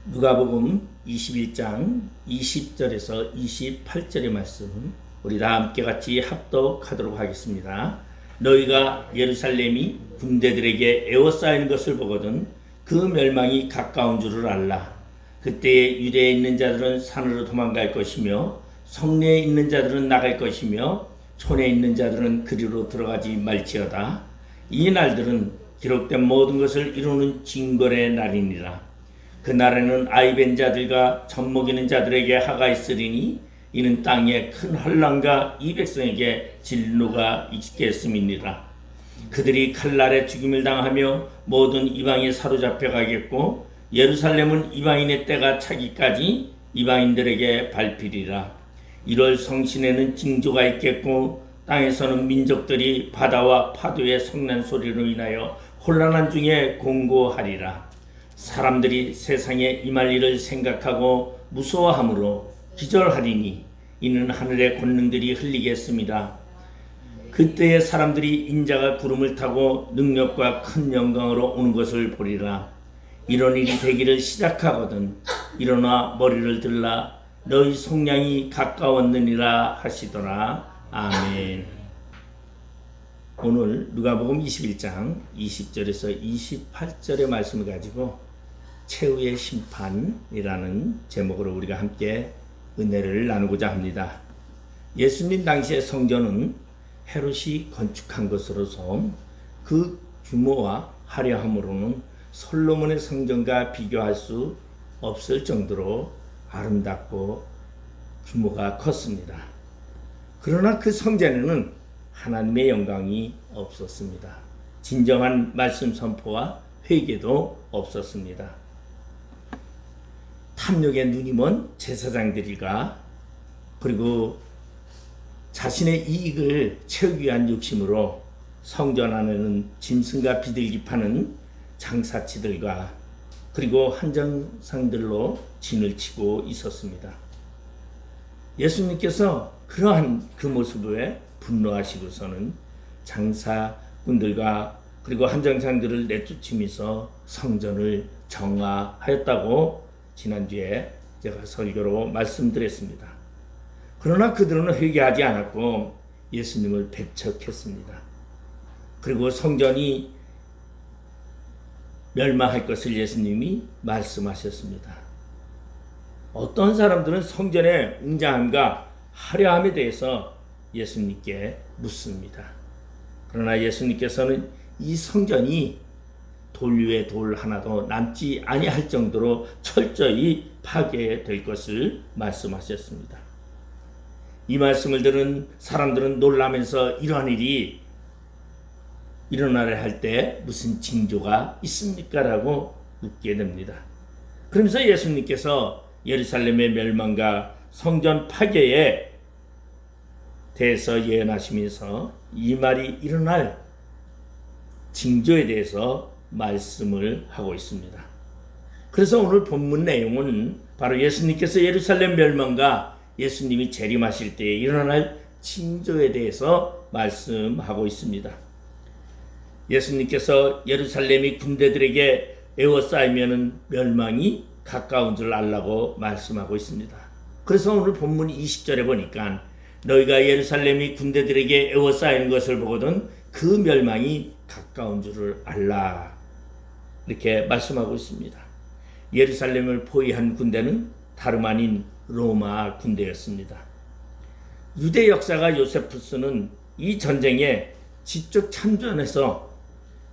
누가복음 21장 20절에서 28절의 말씀 우리 다 함께 같이 합독하도록 하겠습니다. 너희가 예루살렘이 군대들에게 에워싸인 것을 보거든 그 멸망이 가까운 줄을 알라. 그때에 유대에 있는 자들은 산으로 도망갈 것이며 성내에 있는 자들은 나갈 것이며 촌에 있는 자들은 그리로 들어가지 말지어다. 이 날들은 기록된 모든 것을 이루는 징벌의 날이니라. 그 날에는 아이벤 자들과 젖먹이는 자들에게 하가 있으리니 이는 땅에 큰 환난과 이 백성에게 진노가 있겠음이니라. 그들이 칼날에 죽임을 당하며 모든 이방에 사로잡혀 가겠고 예루살렘은 이방인의 때가 차기까지 이방인들에게 밟히리라. 1월 성신에는 징조가 있겠고 땅에서는 민족들이 바다와 파도의 성난 소리로 인하여 혼란한 중에 공고하리라. 사람들이 세상에 임할 일을 생각하고 무서워함으로 기절하리니 이는 하늘의 권능들이 흘리겠습니다. 그때에 사람들이 인자가 구름을 타고 능력과 큰 영광으로 오는 것을 보리라. 이런 일이 되기를 시작하거든 일어나 머리를 들라 너희 속량이 가까웠느니라 하시더라. 아멘. 오늘 누가복음 21장 20절에서 28절의 말씀을 가지고 최후의 심판이라는 제목으로 우리가 함께 은혜를 나누고자 합니다. 예수님 당시의 성전은 헤롯이 건축한 것으로서 그 규모와 화려함으로는 솔로몬의 성전과 비교할 수 없을 정도로 아름답고 규모가 컸습니다. 그러나 그 성전에는 하나님의 영광이 없었습니다. 진정한 말씀 선포와 회개도 없었습니다. 탐욕에 눈이 먼 제사장들과 그리고 자신의 이익을 채우기 위한 욕심으로 성전 안에는 짐승과 비둘기 파는 장사치들과 그리고 한정상들로 진을 치고 있었습니다. 예수님께서 그러한 그 모습에 분노하시고서는 장사꾼들과 그리고 한정상들을 내쫓으면서 성전을 정화하였다고 지난주에 제가 설교로 말씀드렸습니다. 그러나 그들은 회개하지 않았고 예수님을 배척했습니다. 그리고 성전이 멸망할 것을 예수님이 말씀하셨습니다. 어떤 사람들은 성전의 웅장함과 화려함에 대해서 예수님께 묻습니다. 그러나 예수님께서는 이 성전이 돌 위에 돌 하나도 남지 아니할 정도로 철저히 파괴될 것을 말씀하셨습니다. 이 말씀을 들은 사람들은 놀라면서 이러한 일이 일어나려 할 때 무슨 징조가 있습니까? 라고 묻게 됩니다. 그러면서 예수님께서 예루살렘의 멸망과 성전 파괴에 대해서 예언하시면서 이 말이 일어날 징조에 대해서 말씀을 하고 있습니다. 그래서 오늘 본문 내용은 바로 예수님께서 예루살렘 멸망과 예수님이 재림하실 때에 일어날 징조에 대해서 말씀하고 있습니다. 예수님께서 예루살렘이 군대들에게 에워싸이면 멸망이 가까운 줄 알라고 말씀하고 있습니다. 그래서 오늘 본문 20절에 보니까 너희가 예루살렘이 군대들에게 에워싸이는 것을 보거든 그 멸망이 가까운 줄을 알라 이렇게 말씀하고 있습니다. 예루살렘을 포위한 군대는 다름 아닌 로마 군대였습니다. 유대 역사가 요세푸스는 이 전쟁에 직접 참전해서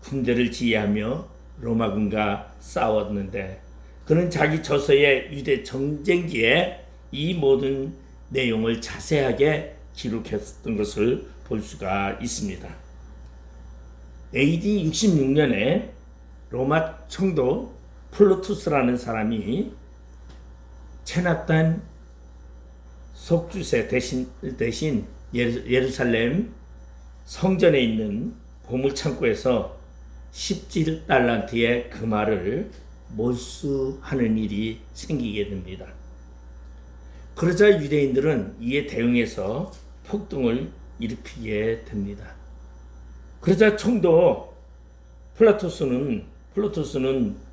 군대를 지휘하며 로마군과 싸웠는데 그는 자기 저서의 유대 전쟁기에 이 모든 내용을 자세하게 기록했던 것을 볼 수가 있습니다. AD 66년에 로마 총독 플루투스라는 사람이 체납단 속주세 대신 예루살렘 성전에 있는 보물창고에서 17달란트의 금화를 몰수하는 일이 생기게 됩니다. 그러자 유대인들은 이에 대응해서 폭동을 일으키게 됩니다. 그러자 총독 플루투스는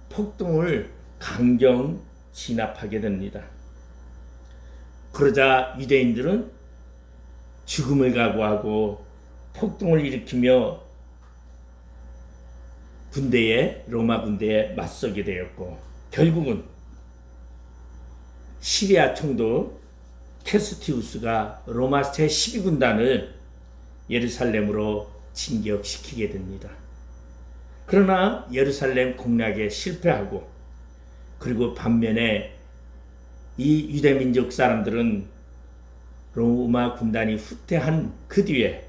폭동을 강경 진압하게 됩니다. 그러자 유대인들은 죽음을 각오하고 폭동을 일으키며 로마 군대에 맞서게 되었고, 결국은 시리아 총독 캐스티우스가 로마 제12군단을 예루살렘으로 진격시키게 됩니다. 그러나 예루살렘 공략에 실패하고, 그리고 반면에 이 유대민족 사람들은 로마 군단이 후퇴한 그 뒤에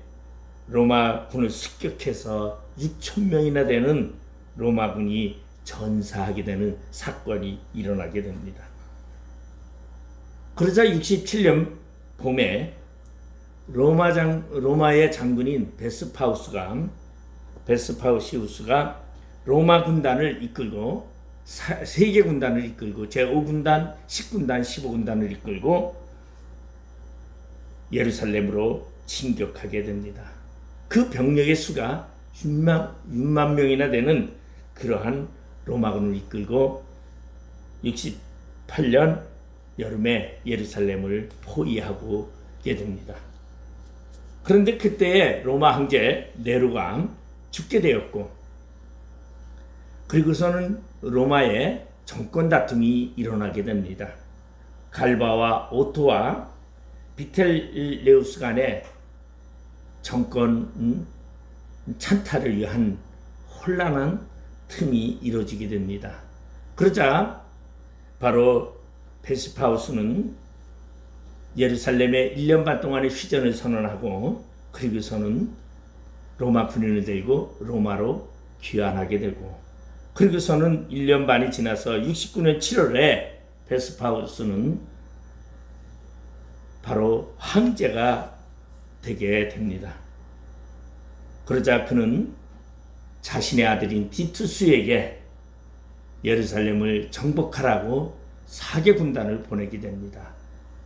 로마 군을 습격해서 6,000명이나 되는 로마군이 전사하게 되는 사건이 일어나게 됩니다. 그러자 67년 봄에 로마의 장군인 베스파우시우스가 로마 군단을 이끌고 세계 군단을 이끌고 제5군단, 10군단, 15군단을 이끌고 예루살렘으로 진격하게 됩니다. 그 병력의 수가 6만 명이나 되는 그러한 로마군을 이끌고 68년 여름에 예루살렘을 포위하게 됩니다. 그런데 그때에 로마 황제 네로가 죽게 되었고, 그리고서는 로마에 정권 다툼이 일어나게 됩니다. 갈바와 오토와 비텔레우스 간의 정권 찬탈을 위한 혼란한 틈이 이루어지게 됩니다. 그러자 바로 베스파우스는 예루살렘에 1년 반 동안의 휴전을 선언하고, 그리고서는 로마 군인을 들고 로마로 귀환하게 되고, 그리고서는 1년 반이 지나서 69년 7월에 베스파우스는 바로 황제가 되게 됩니다. 그러자 그는 자신의 아들인 티투스에게 예루살렘을 정복하라고 4개 군단을 보내게 됩니다.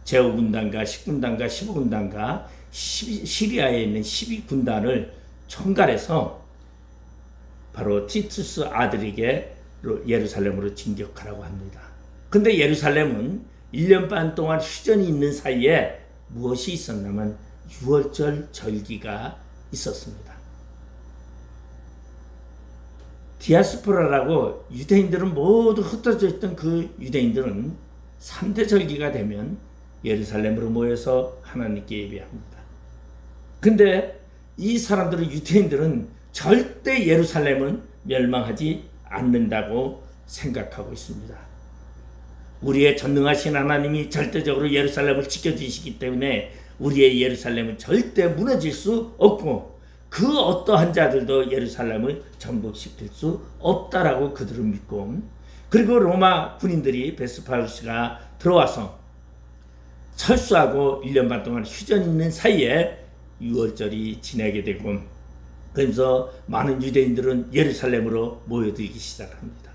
제5군단과 10군단과 15군단과 시리아에 있는 12군단을 총괄해서 바로 티투스 아들에게 예루살렘으로 진격하라고 합니다. 근데 예루살렘은 1년 반 동안 휴전이 있는 사이에 무엇이 있었냐면 유월절 절기가 있었습니다. 디아스포라라고 유대인들은 모두 흩어져 있던 그 유대인들은 3대 절기가 되면 예루살렘으로 모여서 하나님께 예배합니다. 근데 이 사람들은, 유대인들은 절대 예루살렘은 멸망하지 않는다고 생각하고 있습니다. 우리의 전능하신 하나님이 절대적으로 예루살렘을 지켜주시기 때문에 우리의 예루살렘은 절대 무너질 수 없고, 그 어떠한 자들도 예루살렘을 정복시킬 수 없다라고 그들은 믿고, 그리고 로마 군인들이 베스파우스가 들어와서 철수하고 1년 반 동안 휴전 있는 사이에 유월절이 지나게 되고, 그래서 많은 유대인들은 예루살렘으로 모여들기 시작합니다.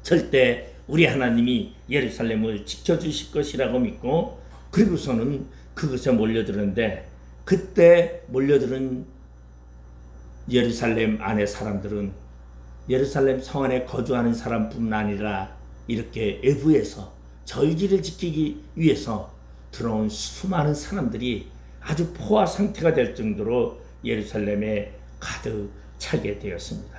절대 우리 하나님이 예루살렘을 지켜주실 것이라고 믿고, 그리고서는 그것에 몰려드는데, 그때 몰려드는 예루살렘 안의 사람들은 예루살렘 성 안에 거주하는 사람뿐 아니라 이렇게 외부에서 절기를 지키기 위해서 들어온 수많은 사람들이 아주 포화 상태가 될 정도로 예루살렘에 가득 차게 되었습니다.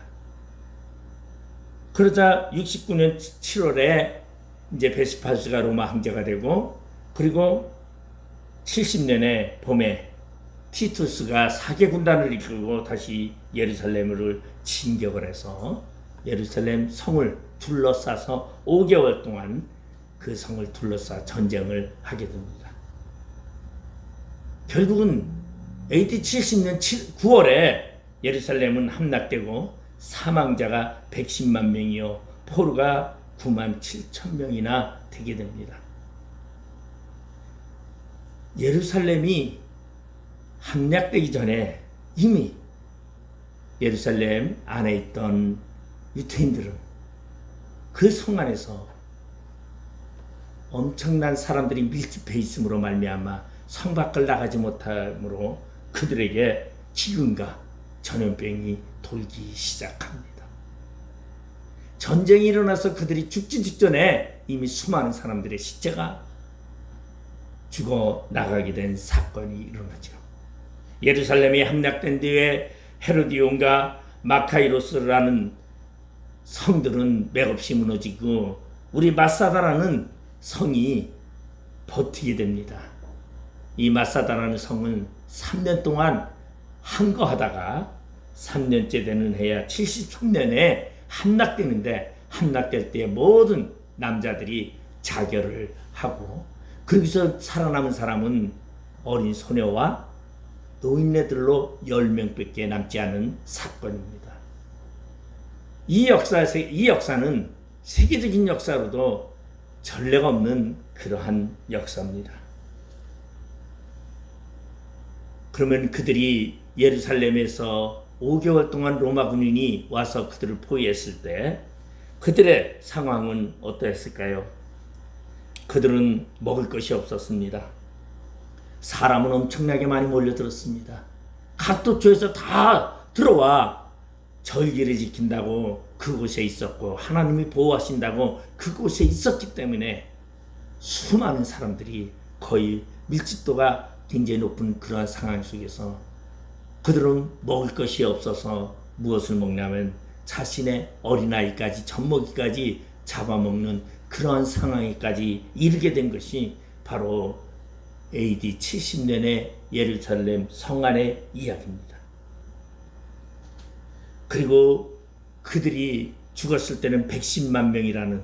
그러자 69년 7월에 이제 베스파스가 로마 황제가 되고, 그리고 70년의 봄에 티투스가 4개 군단을 이끌고 다시 예루살렘을 진격을 해서 예루살렘 성을 둘러싸서 5개월 동안 그 성을 둘러싸 전쟁을 하게 됩니다. 결국은 AD 70년 9월에 예루살렘은 함락되고 사망자가 110만 명이요 포로가 9만 7천 명이나 되게 됩니다. 예루살렘이 함락되기 전에 이미 예루살렘 안에 있던 유대인들은 그 성 안에서 엄청난 사람들이 밀집해 있음으로 말미암아 성 밖을 나가지 못함으로 그들에게 기근과 전염병이 돌기 시작합니다. 전쟁이 일어나서 그들이 죽기 직전에 이미 수많은 사람들의 시체가 죽어 나가게 된 사건이 일어나죠. 예루살렘이 함락된 뒤에 헤로디온과 마카이로스라는 성들은 맥없이 무너지고 우리 마사다라는 성이 버티게 됩니다. 이 마사다라는 성은 3년 동안 항거하다가 3년째 되는 해야 73년에 함락되는데, 함락될 때 모든 남자들이 자결을 하고 거기서 살아남은 사람은 어린 소녀와 노인네들로 10명밖에 남지 않은 사건입니다. 이 역사는 세계적인 역사로도 전례가 없는 그러한 역사입니다. 그러면 그들이 예루살렘에서 5개월 동안 로마 군인이 와서 그들을 포위했을 때 그들의 상황은 어떠했을까요? 그들은 먹을 것이 없었습니다. 사람은 엄청나게 많이 몰려들었습니다. 각 도처에서 다 들어와 절기를 지킨다고 그곳에 있었고 하나님이 보호하신다고 그곳에 있었기 때문에 수많은 사람들이 거의 밀집도가 굉장히 높은 그러한 상황 속에서 그들은 먹을 것이 없어서 무엇을 먹냐면 자신의 어린아이까지 젖먹이까지 잡아먹는 그러한 상황에까지 이르게 된 것이 바로 AD 70년의 예루살렘 성안의 이야기입니다. 그리고 그들이 죽었을 때는 110만 명이라는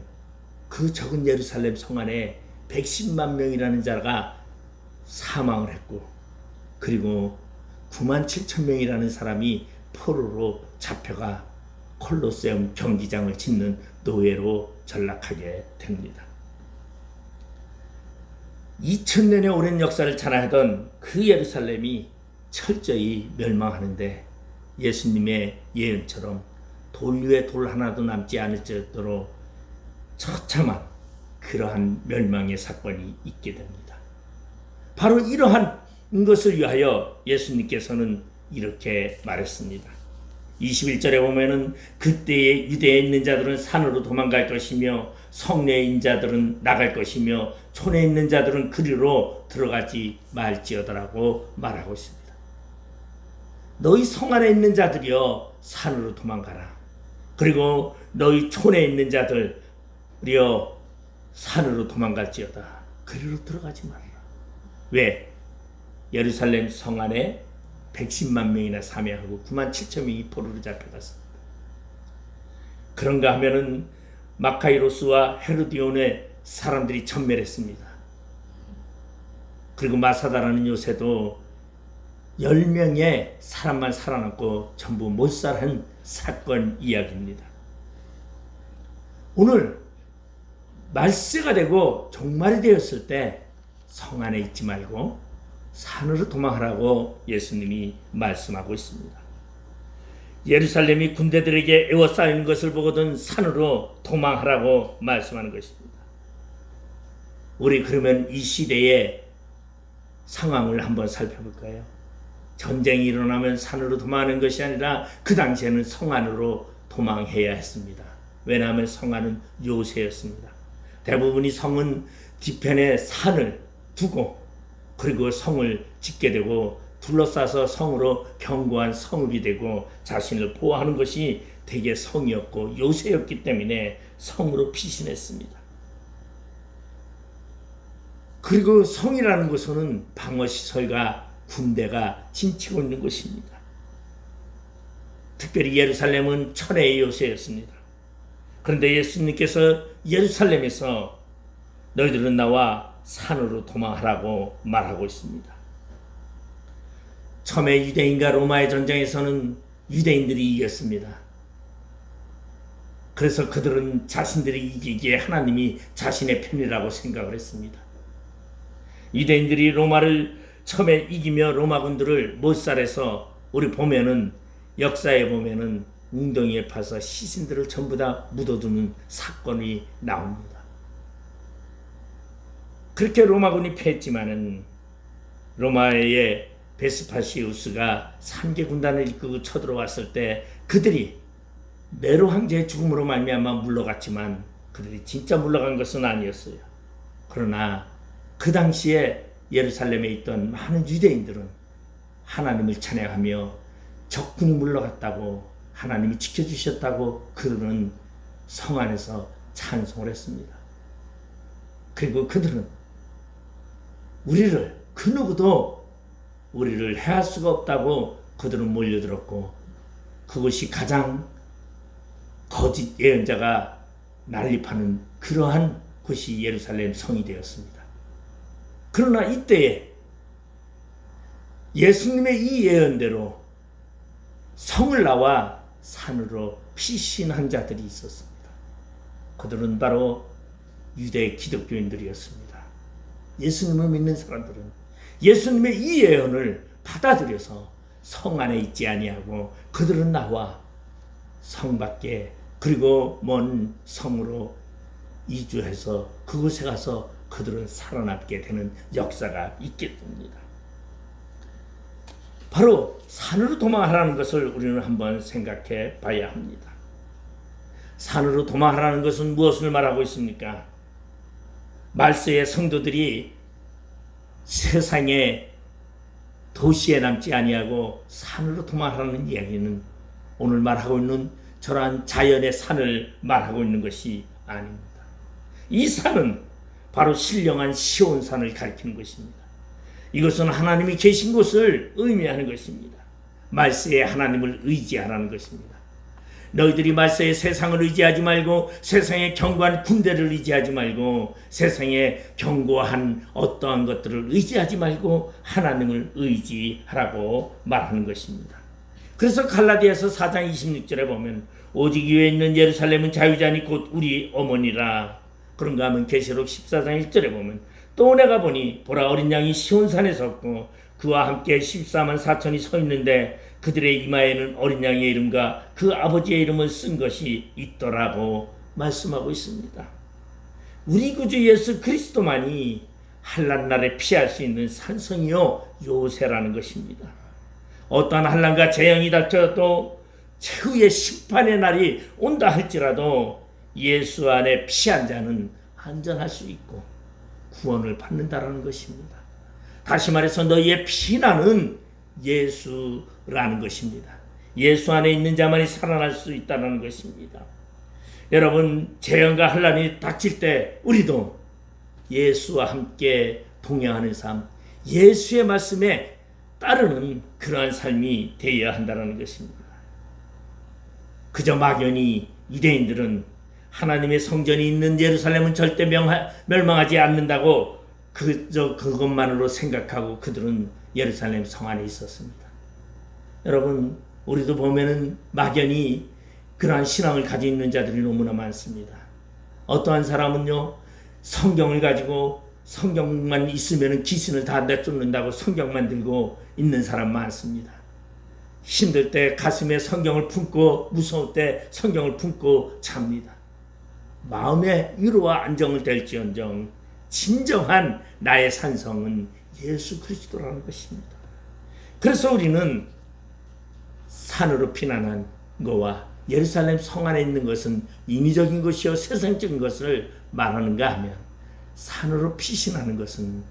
그 적은 예루살렘 성안에 110만 명이라는 자가 사망을 했고, 그리고 9만 7천 명이라는 사람이 포로로 잡혀가 콜로세움 경기장을 짓는 노예로 전락하게 됩니다. 2000년의 오랜 역사를 자랑하던 그 예루살렘이 철저히 멸망하는데 예수님의 예언처럼 돌 위에 돌 하나도 남지 않을 정도로 처참한 그러한 멸망의 사건이 있게 됩니다. 바로 이러한 것을 위하여 예수님께서는 이렇게 말했습니다. 21절에 보면은 그때에 유대에 있는 자들은 산으로 도망갈 것이며 성내에 있는 자들은 나갈 것이며 촌에 있는 자들은 그리로 들어가지 말지어다라고 말하고 있습니다. 너희 성 안에 있는 자들이여 산으로 도망가라. 그리고 너희 촌에 있는 자들이여 산으로 도망갈지어다. 그리로 들어가지 말라. 왜? 예루살렘 성 안에 110만 명이나 사명하고 9만 7천 명이 포로로 잡혀갔습니다. 그런가 하면은 마카이로스와 헤로디온의 사람들이 전멸했습니다. 그리고 마사다라는 요새도 10명의 사람만 살아남고 전부 몰살한 사건 이야기입니다. 오늘 말세가 되고 종말이 되었을 때 성 안에 있지 말고 산으로 도망하라고 예수님이 말씀하고 있습니다. 예루살렘이 군대들에게 에워싸이는 것을 보거든 산으로 도망하라고 말씀하는 것입니다. 우리 그러면 이 시대의 상황을 한번 살펴볼까요? 전쟁이 일어나면 산으로 도망하는 것이 아니라 그 당시에는 성 안으로 도망해야 했습니다. 왜냐하면 성 안은 요새였습니다. 대부분이 성은 뒤편에 산을 두고 그리고 성을 짓게 되고 둘러싸서 성으로 견고한 성읍이 되고 자신을 보호하는 것이 대개 성이었고 요새였기 때문에 성으로 피신했습니다. 그리고 성이라는 곳은 방어시설과 군대가 진치고 있는 곳입니다. 특별히 예루살렘은 천혜의 요새였습니다. 그런데 예수님께서 예루살렘에서 너희들은 나와 산으로 도망하라고 말하고 있습니다. 처음에 유대인과 로마의 전쟁에서는 유대인들이 이겼습니다. 그래서 그들은 자신들이 이기기에 하나님이 자신의 편이라고 생각을 했습니다. 유대인들이 로마를 처음에 이기며 로마군들을 몰살해서 우리 보면은 역사에 보면은 웅덩이에 파서 시신들을 전부 다 묻어두는 사건이 나옵니다. 그렇게 로마군이 패했지만은 로마의 베스파시우스가 3개 군단을 이끌고 쳐들어왔을 때 그들이 네로 황제의 죽음으로 말미암아 물러갔지만 그들이 진짜 물러간 것은 아니었어요. 그러나 그 당시에 예루살렘에 있던 많은 유대인들은 하나님을 찬양하며 적군이 물러갔다고, 하나님이 지켜주셨다고 그들은 성 안에서 찬송을 했습니다. 그리고 그들은 우리를, 그 누구도 우리를 해할 수가 없다고 그들은 몰려들었고, 그것이 가장 거짓 예언자가 난립하는 그러한 곳이 예루살렘 성이 되었습니다. 그러나 이때에 예수님의 이 예언대로 성을 나와 산으로 피신한 자들이 있었습니다. 그들은 바로 유대 기독교인들이었습니다. 예수님을 믿는 사람들은 예수님의 이 예언을 받아들여서 성 안에 있지 아니하고 그들은 나와 성 밖에, 그리고 먼 성으로 이주해서 그곳에 가서 그들은 살아남게 되는 역사가 있게 됩니다. 바로 산으로 도망하라는 것을 우리는 한번 생각해 봐야 합니다. 산으로 도망하라는 것은 무엇을 말하고 있습니까? 말세의 성도들이 세상의 도시에 남지 아니하고 산으로 도망하라는 이야기는 오늘 말하고 있는 저러한 자연의 산을 말하고 있는 것이 아닙니다. 이 산은 바로 신령한 시온산을 가리키는 것입니다. 이것은 하나님이 계신 곳을 의미하는 것입니다. 말세에 하나님을 의지하라는 것입니다. 너희들이 말세에 세상을 의지하지 말고, 세상의 견고한 군대를 의지하지 말고, 세상에 견고한 어떠한 것들을 의지하지 말고 하나님을 의지하라고 말하는 것입니다. 그래서 갈라디아서 4장 26절에 보면 오직 위에 있는 예루살렘은 자유자니 곧 우리 어머니라. 그런가 하면 계시록 14장 1절에 보면 또 내가 보니 보라 어린 양이 시온산에 섰고 그와 함께 14만 4천이 서 있는데 그들의 이마에는 어린 양의 이름과 그 아버지의 이름을 쓴 것이 있더라고 말씀하고 있습니다. 우리 구주 예수 그리스도만이 환난날에 피할 수 있는 산성이요 요새라는 것입니다. 어떠한 환난과 재앙이 닥쳐도 최후의 심판의 날이 온다 할지라도 예수 안에 피한 자는 안전할 수 있고 구원을 받는다라는 것입니다. 다시 말해서 너희의 피난은 예수라는 것입니다. 예수 안에 있는 자만이 살아날 수 있다는 것입니다. 여러분, 재앙과 환난이 닥칠 때 우리도 예수와 함께 동행하는 삶, 예수의 말씀에 따르는 그러한 삶이 되어야 한다는 것입니다. 그저 막연히 유대인들은 하나님의 성전이 있는 예루살렘은 절대 멸망하지 않는다고 그저 그것만으로 생각하고 그들은 예루살렘 성 안에 있었습니다. 여러분, 우리도 보면은 막연히 그러한 신앙을 가지고 있는 자들이 너무나 많습니다. 어떠한 사람은요, 성경을 가지고 성경만 있으면 귀신을 다 내쫓는다고 성경만 들고 있는 사람 많습니다. 힘들 때 가슴에 성경을 품고, 무서울 때 성경을 품고 잡니다. 마음의 위로와 안정을 될지언정 진정한 나의 산성은 예수 그리스도라는 것입니다. 그래서 우리는 산으로 피난한 거와 예루살렘 성 안에 있는 것은 인위적인 것이요 세상적인 것을 말하는가 하면, 산으로 피신하는 것은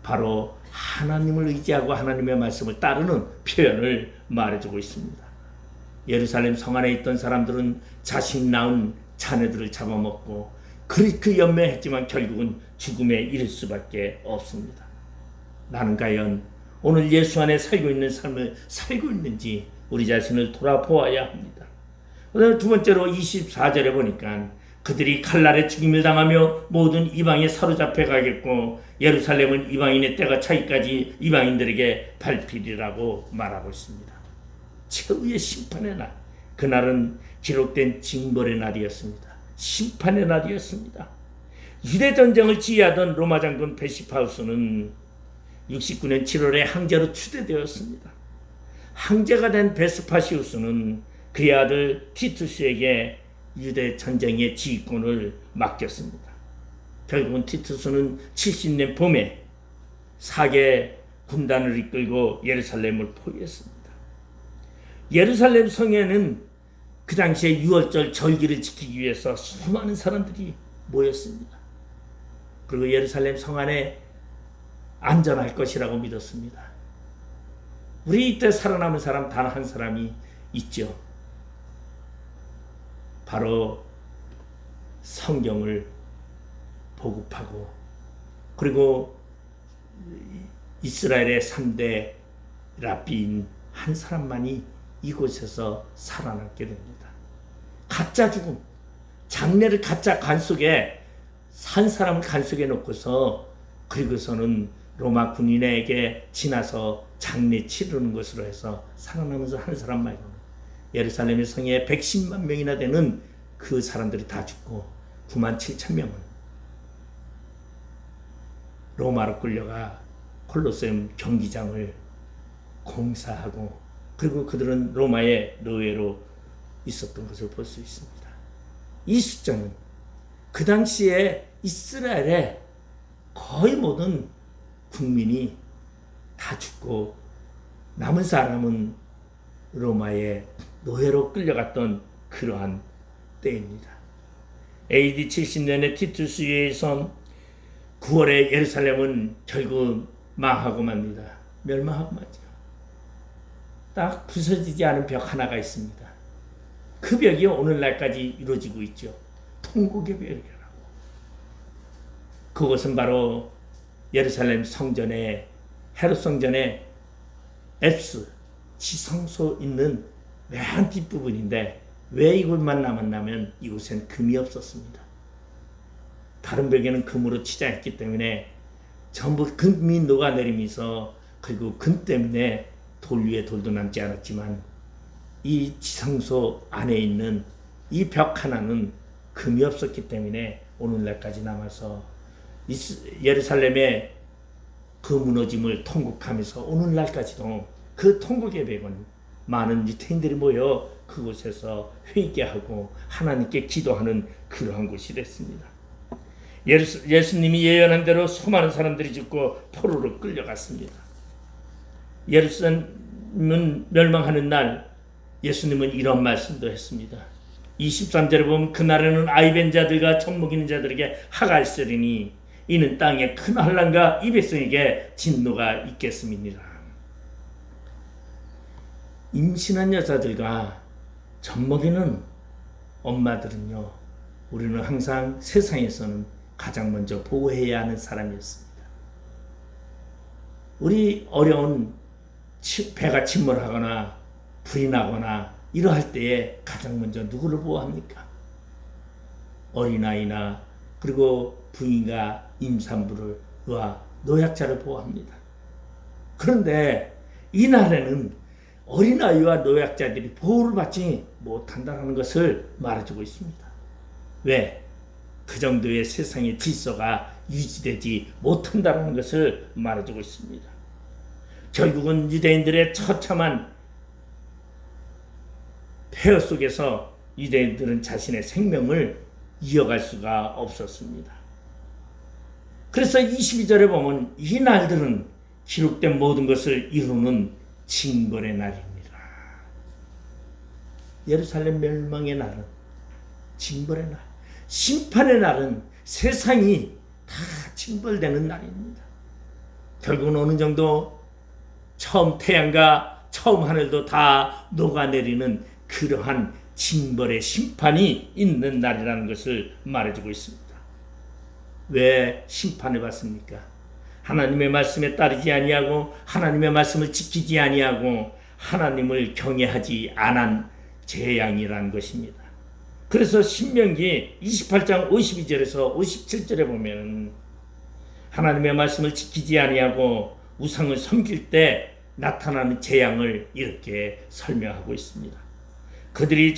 바로 하나님을 의지하고 하나님의 말씀을 따르는 표현을 말해주고 있습니다. 예루살렘 성 안에 있던 사람들은 자신 낳은 자녀들을 잡아먹고 그렇게 연명했지만 결국은 죽음에 이를 수밖에 없습니다. 나는 과연 오늘 예수 안에 살고 있는 삶을 살고 있는지 우리 자신을 돌아보아야 합니다. 오늘 두 번째로 24절에 보니까 그들이 칼날에 죽임을 당하며 모든 이방에 사로잡혀 가겠고 예루살렘은 이방인의 때가 차기까지 이방인들에게 밟히리라고 말하고 있습니다. 최후의 심판의 날, 그날은 기록된 징벌의 날이었습니다. 심판의 날이었습니다. 유대전쟁을 지휘하던 로마 장군 베시파우스는 69년 7월에 항제로 추대되었습니다. 항제가 된 베스파시우스는 그의 아들 티투스에게 유대 전쟁의 지휘권을 맡겼습니다. 결국은 티투스는 70년 봄에 4개 군단을 이끌고 예루살렘을 포위했습니다. 예루살렘 성에는 그 당시에 유월절 절기를 지키기 위해서 수많은 사람들이 모였습니다. 그리고 예루살렘 성 안에 안전할 것이라고 믿었습니다. 우리 이때 살아남은 사람 단 한 사람이 있죠. 바로 성경을 보급하고 그리고 이스라엘의 3대 랍비인 한 사람만이 이곳에서 살아남게 됩니다. 가짜 죽음, 장례를 가짜 관 속에 한 사람을 간 속에 놓고서 그리고서는 로마 군인에게 지나서 장례 치르는 것으로 해서 살아남은 한 사람 말고는 예루살렘의 성에 110만 명이나 되는 그 사람들이 다 죽고 9만 7천 명은 로마로 끌려가 콜로세움 경기장을 공사하고 그리고 그들은 로마의 노예로 있었던 것을 볼 수 있습니다. 이 숫자는 그 당시에 이스라엘의 거의 모든 국민이 다 죽고 남은 사람은 로마의 노예로 끌려갔던 그러한 때입니다. AD 70년에 티투스에 의해서 9월에 예루살렘은 결국 망하고 맙니다. 멸망하고 마죠. 딱 부서지지 않은 벽 하나가 있습니다. 그 벽이 오늘날까지 이루어지고 있죠. 통곡의 벽이라고. 그것은 바로 예루살렘 성전의 헤롯 성전의 앱스 지성소 있는 맨 뒷부분인데 왜 이곳만 남았냐면 이곳엔 금이 없었습니다. 다른 벽에는 금으로 치장했기 때문에 전부 금이 녹아내리면서 그리고 금 때문에 돌 위에 돌도 남지 않았지만 이 지성소 안에 있는 이 벽 하나는 금이 없었기 때문에 오늘날까지 남아서 예루살렘의 그 무너짐을 통곡하면서 오늘날까지도 그 통곡의 벽은 많은 유대인들이 모여 그곳에서 회개하고 하나님께 기도하는 그러한 곳이 됐습니다. 예수님이 예언한 대로 수많은 사람들이 죽고 포로로 끌려갔습니다. 예루살렘은 멸망하는 날 예수님은 이런 말씀도 했습니다. 23절에 보면 그날에는 아이벤 자들과 젖 먹이는 자들에게 화가 있으리니 이는 땅에 큰 환난과 이 백성에게 진노가 있겠음이니라. 임신한 여자들과 젖 먹이는 엄마들은요, 우리는 항상 세상에서는 가장 먼저 보호해야 하는 사람이었습니다. 우리 어려운 배가 침몰하거나 불이 나거나 이러할 때에 가장 먼저 누구를 보호합니까? 어린아이나 그리고 부인과 임산부와 노약자를 보호합니다. 그런데 이날에는 어린아이와 노약자들이 보호를 받지 못한다는 것을 말해주고 있습니다. 왜? 그 정도의 세상의 질서가 유지되지 못한다는 것을 말해주고 있습니다. 결국은 유대인들의 처참한 폐허 속에서 유대인들은 자신의 생명을 이어갈 수가 없었습니다. 그래서 22절에 보면 이 날들은 기록된 모든 것을 이루는 징벌의 날입니다. 예루살렘 멸망의 날은 징벌의 날, 심판의 날은 세상이 다 징벌되는 날입니다. 결국은 어느 정도 처음 태양과 처음 하늘도 다 녹아내리는 그러한 징벌의 심판이 있는 날이라는 것을 말해주고 있습니다. 왜 심판을 받습니까? 하나님의 말씀에 따르지 아니하고 하나님의 말씀을 지키지 아니하고 하나님을 경외하지 않은 재앙이라는 것입니다. 그래서 신명기 28장 52절에서 57절에 보면 하나님의 말씀을 지키지 아니하고 우상을 섬길 때 나타나는 재앙을 이렇게 설명하고 있습니다. 그들이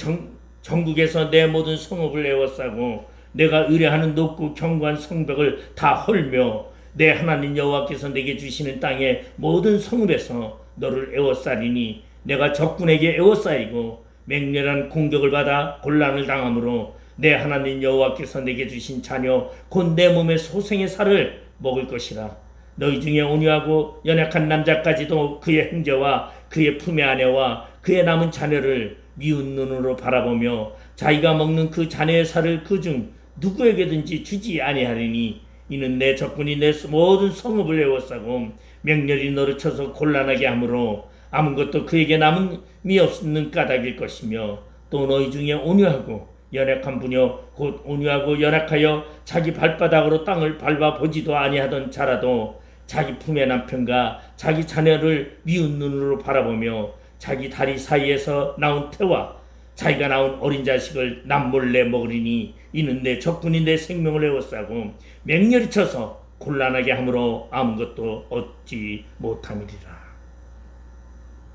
전국에서 내 모든 성읍을 에워싸고 내가 의뢰하는 높고 견고한 성벽을 다 헐며 내 하나님 여호와께서 내게 주시는 땅의 모든 성읍에서 너를 에워싸리니 내가 적군에게 에워싸이고 맹렬한 공격을 받아 곤란을 당함으로 내 하나님 여호와께서 내게 주신 자녀 곧 내 몸의 소생의 살을 먹을 것이라. 너희 중에 온유하고 연약한 남자까지도 그의 형제와 그의 품의 아내와 그의 남은 자녀를 미운 눈으로 바라보며 자기가 먹는 그 자네의 살을 그중 누구에게든지 주지 아니하리니 이는 내 적군이 내 모든 성읍을 에워싸고 맹렬히 너를 쳐서 곤란하게 하므로 아무 것도 그에게 남음이 없는 까닭일 것이며 또 너희 중에 온유하고 연약한 분이여 곧 온유하고 연약하여 자기 발바닥으로 땅을 밟아보지도 아니하던 자라도 자기 품의 남편과 자기 자녀를 미운 눈으로 바라보며 자기 다리 사이에서 나온 태와 자기가 낳은 어린 자식을 남몰래 먹으리니 이는 내 적군이 내 생명을 에워싸고 맹렬히 쳐서 곤란하게 함으로 아무것도 얻지 못함이리라.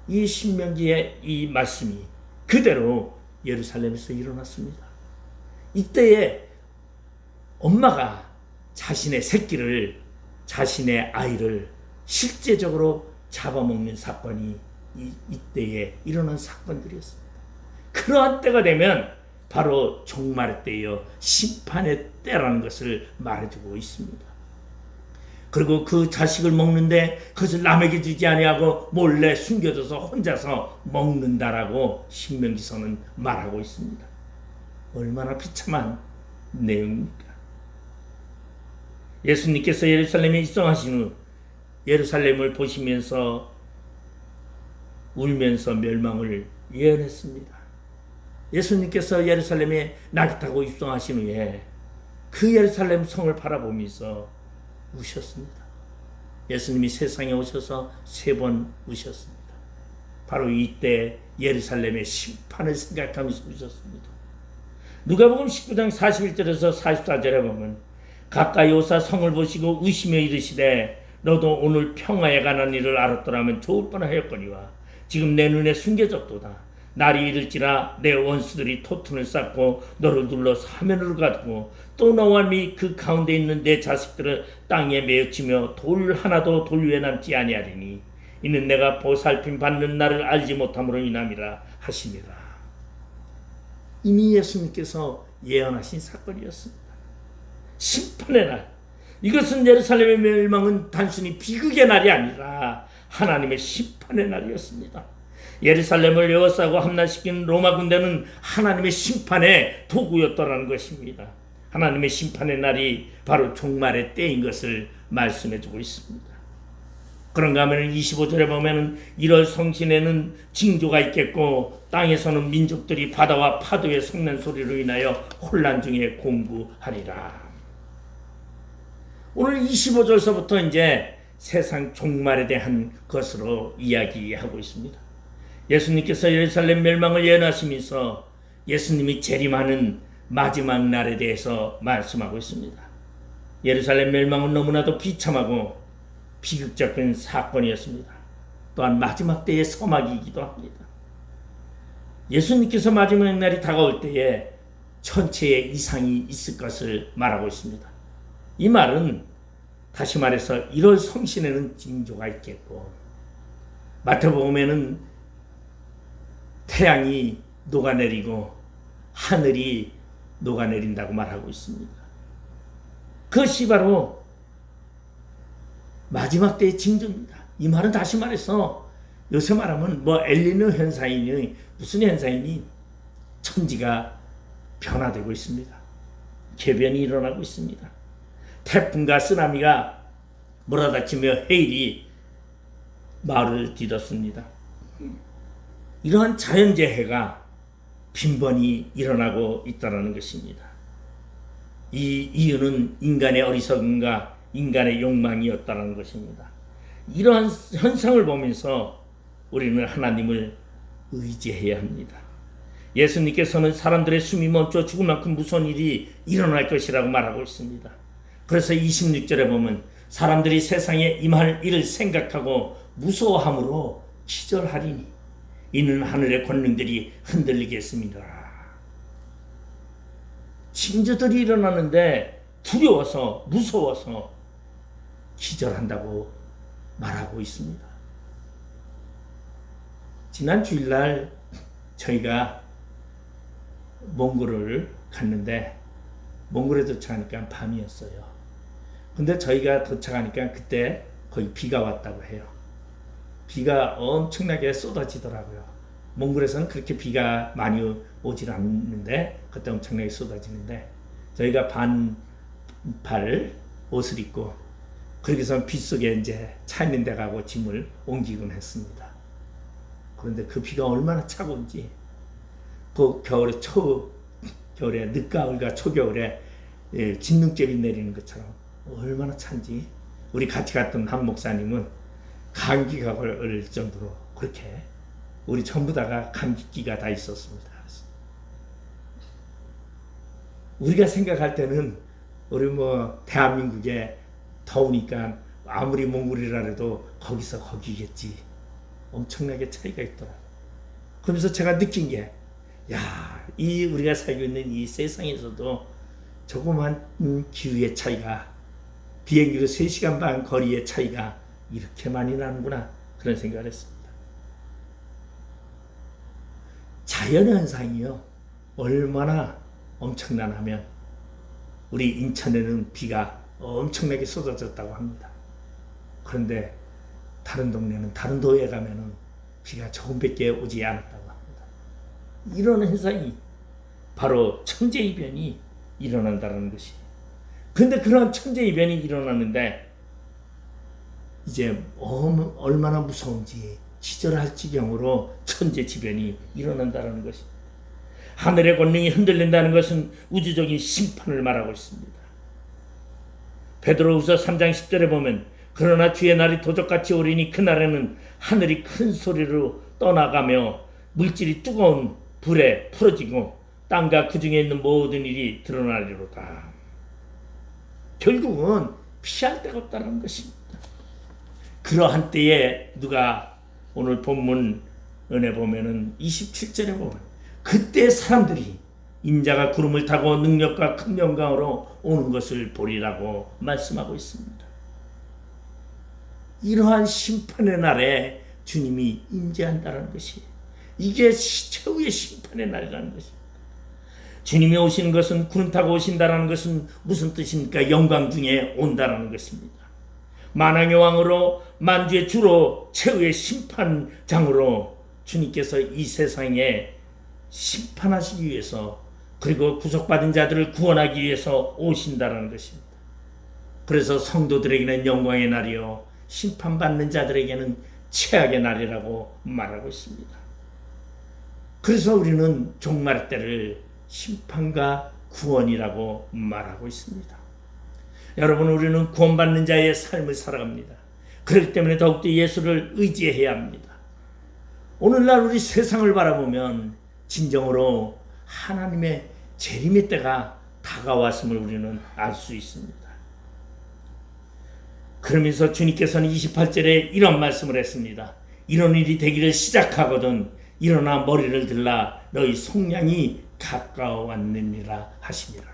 이 신명기의 이 말씀이 그대로 예루살렘에서 일어났습니다. 이때에 엄마가 자신의 새끼를, 자신의 아이를 실제적으로 잡아먹는 사건이 이때에 일어난 사건들이었습니다. 그러한 때가 되면 바로 종말의 때여 심판의 때라는 것을 말해주고 있습니다. 그리고 그 자식을 먹는데 그것을 남에게 주지 아니하고 몰래 숨겨둬서 혼자서 먹는다라고 신명기서는 말하고 있습니다. 얼마나 비참한 내용입니까? 예수님께서 예루살렘에 입성하신 후 예루살렘을 보시면서 울면서 멸망을 예언했습니다. 예수님께서 예루살렘에 낙이 타고 입성하신 후에 그 예루살렘 성을 바라보면서 우셨습니다. 예수님이 세상에 오셔서 3번 우셨습니다. 바로 이때 예루살렘의 심판을 생각하면서 우셨습니다. 누가복음 19장 41절에서 44절에 보면 가까이 오사 성을 보시고 우시며 이르시되 너도 오늘 평화에 관한 일을 알았더라면 좋을 뻔하였거니와 지금 내 눈에 숨겨졌도다. 날이 이를지라 내 원수들이 토튼을 쌓고 너를 눌러 사면으로 가두고 또 너와 및 그 가운데 있는 내 자식들을 땅에 메어치며 돌 하나도 돌 위에 남지 아니하리니 이는 내가 보살핌 받는 날을 알지 못함으로 인함이라 하시니라. 이미 예수님께서 예언하신 사건이었습니다. 심판의 날. 이것은 예루살렘의 멸망은 단순히 비극의 날이 아니라 하나님의 심판의 날이었습니다. 예루살렘을 에워싸고 함락시킨 로마 군대는 하나님의 심판의 도구였더라는 것입니다. 하나님의 심판의 날이 바로 종말의 때인 것을 말씀해주고 있습니다. 그런가 하면 25절에 보면 1월 성신에는 징조가 있겠고 땅에서는 민족들이 바다와 파도의 성난 소리로 인하여 혼란 중에 공부하리라. 오늘 25절서부터 이제 세상 종말에 대한 것으로 이야기하고 있습니다. 예수님께서 예루살렘 멸망을 예언하시면서 예수님이 재림하는 마지막 날에 대해서 말씀하고 있습니다. 예루살렘 멸망은 너무나도 비참하고 비극적인 사건이었습니다. 또한 마지막 때의 서막이기도 합니다. 예수님께서 마지막 날이 다가올 때에 천체의 이상이 있을 것을 말하고 있습니다. 이 말은 다시 말해서 1월 성신에는 징조가 있겠고 마태복음에는 태양이 녹아내리고 하늘이 녹아내린다고 말하고 있습니다. 그것이 바로 마지막 때의 징조입니다. 이 말은 다시 말해서 요새 말하면 엘니뇨 현상이니 무슨 현상이니 천지가 변화되고 있습니다. 개변이 일어나고 있습니다. 태풍과 쓰나미가 몰아닥치며 해일이 마을을 뒤덮습니다. 이러한 자연재해가 빈번히 일어나고 있다는 것입니다. 이 이유는 인간의 어리석음과 인간의 욕망이었다는 것입니다. 이러한 현상을 보면서 우리는 하나님을 의지해야 합니다. 예수님께서는 사람들의 숨이 멈춰 죽을 만큼 무서운 일이 일어날 것이라고 말하고 있습니다. 그래서 26절에 보면 사람들이 세상에 임할 일을 생각하고 무서워함으로 기절하리니 이는 하늘의 권능들이 흔들리겠습니다. 징조들이 일어나는데 두려워서 무서워서 기절한다고 말하고 있습니다. 지난 주일날 저희가 몽골을 갔는데 몽골에 도착하니까 밤이었어요. 근데 저희가 도착하니까 그때 거의 비가 왔다고 해요. 비가 엄청나게 쏟아지더라고요. 몽골에서는 그렇게 비가 많이 오질 않는데 그때 엄청나게 쏟아지는데 저희가 반팔 옷을 입고 거기서 빗속에 이제 차 있는 데 가고 짐을 옮기곤 했습니다. 그런데 그 비가 얼마나 차가운지 그 겨울에 늦가을과 초겨울에 진눈깨비 내리는 것처럼 얼마나 찬지 우리 같이 갔던 한 목사님은 감기가 걸릴 정도로 그렇게 우리 전부 다가 감기기가 다 있었습니다. 우리가 생각할 때는 우리 대한민국에 더우니까 아무리 몽골이라 해도 거기서 거기겠지. 엄청나게 차이가 있더라. 그러면서 제가 느낀 게, 이 우리가 살고 있는 이 세상에서도 조그만 기후의 차이가, 비행기로 3시간 반 거리의 차이가 이렇게 많이 나는구나. 그런 생각을 했습니다. 자연현상이요. 얼마나 엄청나냐면, 우리 인천에는 비가 엄청나게 쏟아졌다고 합니다. 그런데 다른 동네는 다른 도에 가면은 비가 조금밖에 오지 않았다고 합니다. 이런 현상이 바로 천재이변이 일어난다는 것이. 근데 그런 천재이변이 일어나는데 이제 얼마나 무서운지 기절할 지경으로 천재지변이 일어난다는 것이. 하늘의 권능이 흔들린다는 것은 우주적인 심판을 말하고 있습니다. 베드로후서 3장 10절에 보면 그러나 주의 날이 도적같이 오리니 그날에는 하늘이 큰 소리로 떠나가며 물질이 뜨거운 불에 풀어지고 땅과 그 중에 있는 모든 일이 드러나리로다. 결국은 피할 데가 없다는 것입니다. 그러한 때에 누가 오늘 본문 은혜 보면은 27절에 보면 그때 사람들이 인자가 구름을 타고 능력과 큰 영광으로 오는 것을 보리라고 말씀하고 있습니다. 이러한 심판의 날에 주님이 임재한다는 것이, 이게 최후의 심판의 날이라는 것입니다. 주님이 오시는 것은 구름 타고 오신다는 것은 무슨 뜻입니까? 영광 중에 온다는 것입니다. 만왕의 왕으로 만주의 주로 최후의 심판장으로 주님께서 이 세상에 심판하시기 위해서, 그리고 구속받은 자들을 구원하기 위해서 오신다는 것입니다. 그래서 성도들에게는 영광의 날이요 심판받는 자들에게는 최악의 날이라고 말하고 있습니다. 그래서 우리는 종말 때를 심판과 구원이라고 말하고 있습니다. 여러분, 우리는 구원받는 자의 삶을 살아갑니다. 그렇기 때문에 더욱더 예수를 의지해야 합니다. 오늘날 우리 세상을 바라보면 진정으로 하나님의 재림의 때가 다가왔음을 우리는 알 수 있습니다. 그러면서 주님께서는 28절에 이런 말씀을 했습니다. 이런 일이 되기를 시작하거든 일어나 머리를 들라 너희 속량이 가까워왔느니라 하시니라.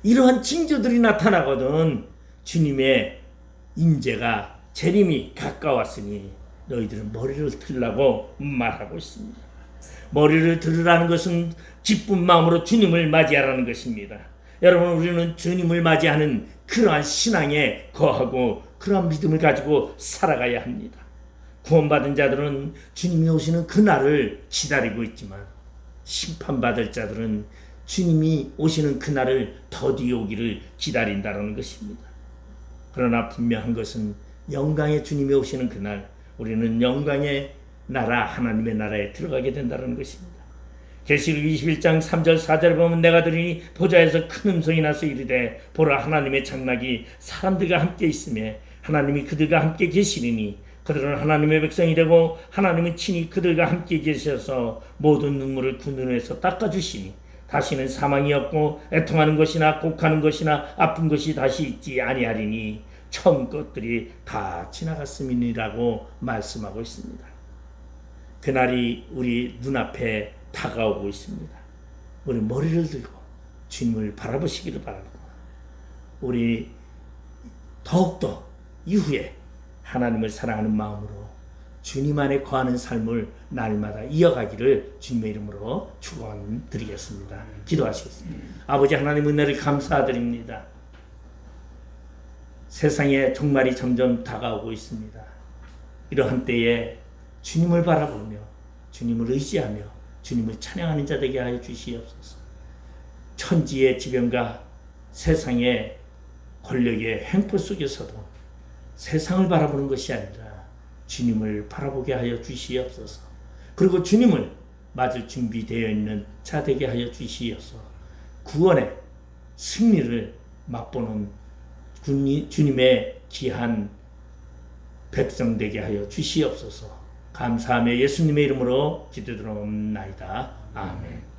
이러한 징조들이 나타나거든 주님의 임재가, 재림이 가까웠으니 너희들은 머리를 들라고 말하고 있습니다. 머리를 들으라는 것은 기쁜 마음으로 주님을 맞이하라는 것입니다. 여러분, 우리는 주님을 맞이하는 그러한 신앙에 거하고 그러한 믿음을 가지고 살아가야 합니다. 구원받은 자들은 주님이 오시는 그날을 기다리고 있지만 심판받을 자들은 주님이 오시는 그날을 더디어 오기를 기다린다는 것입니다. 그러나 분명한 것은 영광의 주님이 오시는 그날 우리는 영광의 나라, 하나님의 나라에 들어가게 된다는 것입니다. 계시록 21장 3절 4절을 보면 내가 들으니 보좌에서 큰 음성이 나서 이르되 보라 하나님의 장막이 사람들과 함께 있으며 하나님이 그들과 함께 계시리니 그들은 하나님의 백성이 되고 하나님은 친히 그들과 함께 계셔서 모든 눈물을 그 눈에서 닦아주시니 다시는 사망이 없고 애통하는 것이나 곡하는 것이나 아픈 것이 다시 있지 아니하리니 처음 것들이 다 지나갔음이니라고 말씀하고 있습니다. 그날이 우리 눈앞에 다가오고 있습니다. 우리 머리를 들고 주님을 바라보시기를 바랍니다. 우리 더욱더 이후에 하나님을 사랑하는 마음으로 주님 안에 거하는 삶을 날마다 이어가기를 주님의 이름으로 축원드리겠습니다. 기도하시겠습니다. 아버지 하나님, 은혜를 감사드립니다. 세상에 종말이 점점 다가오고 있습니다. 이러한 때에 주님을 바라보며 주님을 의지하며 주님을 찬양하는 자 되게 하여 주시옵소서. 천지의 지변과 세상의 권력의 횡포 속에서도 세상을 바라보는 것이 아니라 주님을 바라보게 하여 주시옵소서. 그리고 주님을 맞을 준비되어 있는 자 되게 하여 주시옵소서. 구원의 승리를 맛보는 주님의 귀한 백성 되게 하여 주시옵소서. 감사하며 예수님의 이름으로 기도드리옵나이다. 아멘.